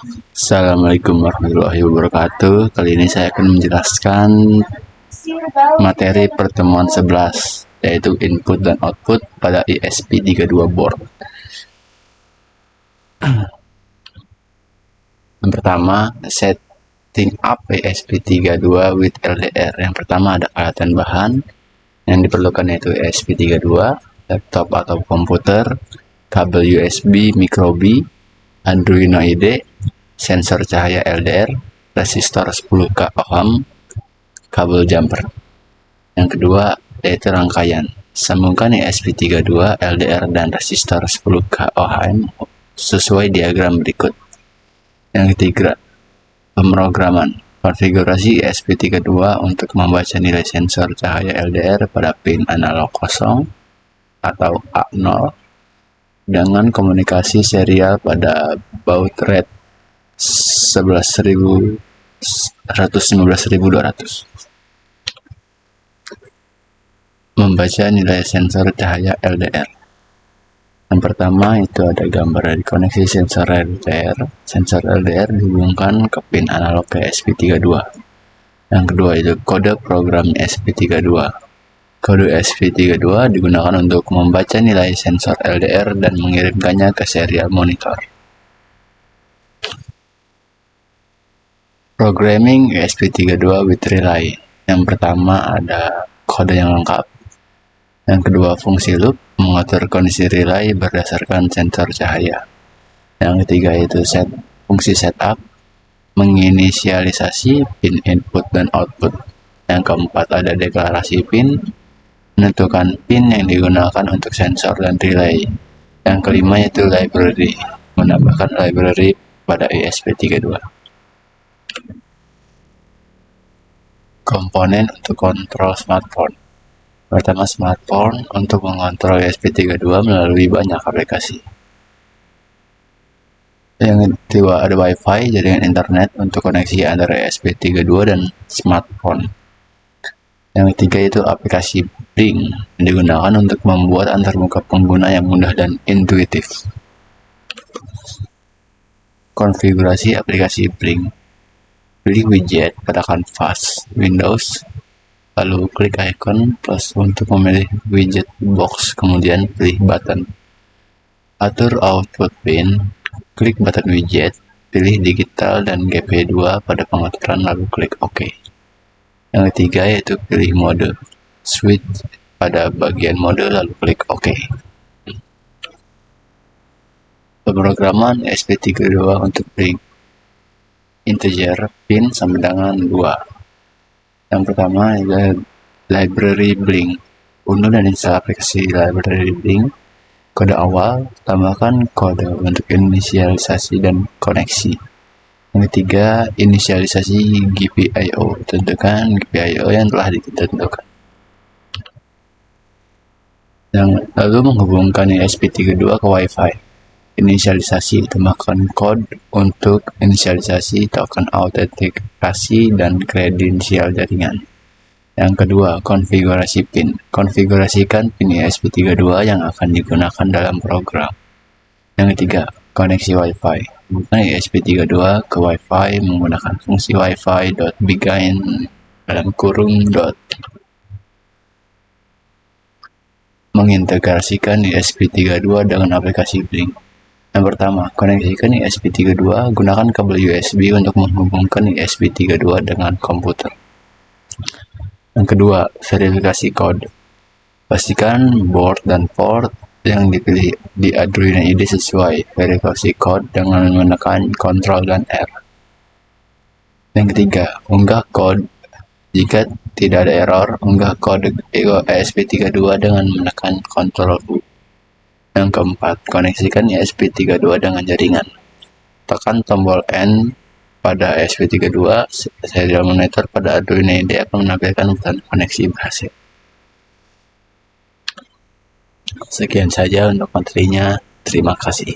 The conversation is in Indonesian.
Assalamualaikum warahmatullahi wabarakatuh. Kali ini saya akan menjelaskan materi pertemuan 11, yaitu input dan output pada ESP32 board. Yang pertama, setting up ESP32 with LDR. Yang pertama ada peralatan bahan yang diperlukan, yaitu ESP32, laptop atau komputer, kabel USB micro-B, Arduino IDE, sensor cahaya LDR, resistor 10K ohm, kabel jumper. Yang kedua yaitu rangkaian. Sambungkan ESP32, LDR, dan resistor 10K ohm sesuai diagram berikut. Yang ketiga, pemrograman. Konfigurasi ESP32 untuk membaca nilai sensor cahaya LDR pada pin analog 0 atau A0 dengan komunikasi serial pada baud rate 11.200. Membaca nilai sensor cahaya LDR. Yang pertama itu ada gambar dari koneksi sensor LDR. Sensor LDR dihubungkan ke pin analog ke ESP32. Yang kedua itu kode program ESP32. Kode ESP32 digunakan untuk membaca nilai sensor LDR dan mengirimkannya ke serial monitor. Programming ESP32 with relay. Yang pertama ada kode yang lengkap. Yang kedua fungsi loop, mengatur kondisi relay berdasarkan sensor cahaya. Yang ketiga itu fungsi setup, menginisialisasi pin input dan output. Yang keempat ada deklarasi pin, menentukan pin yang digunakan untuk sensor dan relay. Yang kelima yaitu library, menambahkan library pada ESP32. Komponen untuk kontrol smartphone. Pertama, smartphone untuk mengontrol ESP32 melalui banyak aplikasi. Yang kedua ada Wi-Fi, jaringan internet untuk koneksi antara ESP32 dan smartphone. Yang ketiga itu aplikasi Blink, yang digunakan untuk membuat antarmuka pengguna yang mudah dan intuitif. Konfigurasi aplikasi Blink. Pilih widget pada kanvas Windows, lalu klik icon plus untuk memilih widget box, kemudian pilih button. Atur output pin, klik button widget, pilih digital dan GP2 pada pengaturan, lalu klik OK. Yang ketiga yaitu pilih mode, switch pada bagian mode, lalu klik OK. Pemrograman ESP32 untuk Blink. Integer pin sampai dengan 2. Yang pertama adalah library Blink. Unduh dan install aplikasi library Blink. Kode awal, tambahkan kode untuk inisialisasi dan koneksi. Yang ketiga, inisialisasi GPIO. Tentukan GPIO yang telah ditentukan. Lalu menghubungkan ESP32 ke Wi-Fi. Inisialisasi, tambahkan kode untuk inisialisasi, token autentikasi, dan kredensial jaringan. Yang kedua, konfigurasi pin. Konfigurasikan pin ESP32 yang akan digunakan dalam program. Yang ketiga, koneksi Wi-Fi. Hubungkan ESP32 ke Wi-Fi menggunakan fungsi Wi-Fi.begin mengintegrasikan ESP32 dengan aplikasi Blink. Yang pertama, koneksikan ESP32, gunakan kabel USB untuk menghubungkan ESP32 dengan komputer. Yang kedua, verifikasi kode. Pastikan board dan port yang dipilih di Arduino IDE sesuai. Verifikasi kode dengan menekan Ctrl dan R. Yang ketiga, unggah kode. Jika tidak ada error, unggah kode ESP32 dengan menekan Ctrl U. Yang keempat, koneksikan ESP32 dengan jaringan. Tekan tombol N pada ESP32, serial monitor pada Arduino IDE akan menampilkan button koneksi berhasil. Sekian saja untuk materinya. Terima kasih.